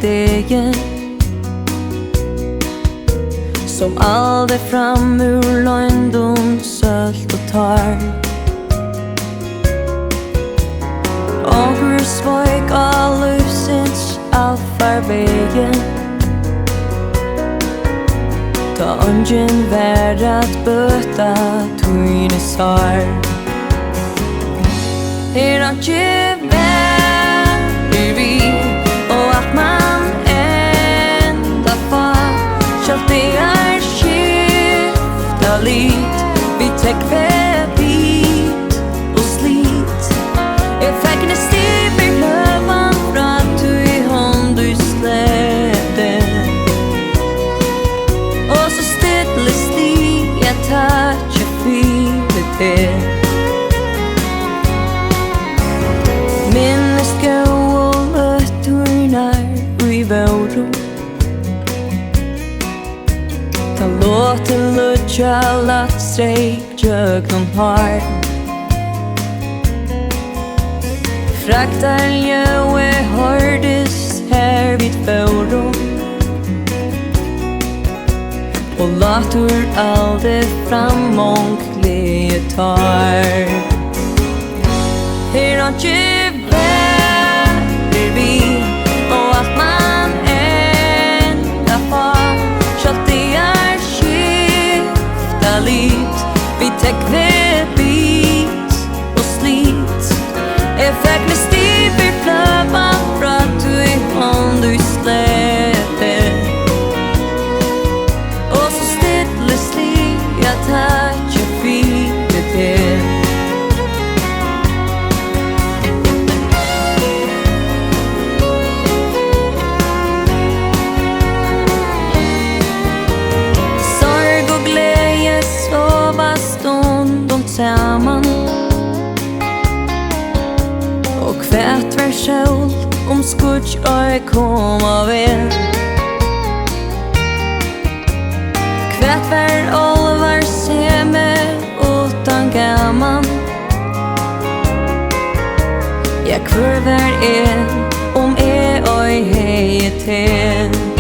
degen som aldrig fram ur lögndom, sölt och tar. Onkur svojk av livsins alfarvägen, ta ungen värd att böta tujne sar. Inte Varir Við och att man ända far skall det skifta lit. Vi täcker bit och slit. Effekten stiger lövan från du i hand du släde. Och så stilla stig jag touch och filet det. Minnes gå och lötturnar i våro. Ta låta lutja latt strejk jögnon har. Fraktar jöe hördes här vid våro. Och latur aldrig fram mångklige tar. Här inte Varir Við och att man ända far skall det skifta lit. Vi täcker bit och slit. Effekten stiger flövan från du i hand du släde. Och så stilla slit jag touch och filet det. Samman och kvärt var sjål skutch oj komma väl. Kvärt var olvar seme utan gamman. Jag kurvar om oj hej till.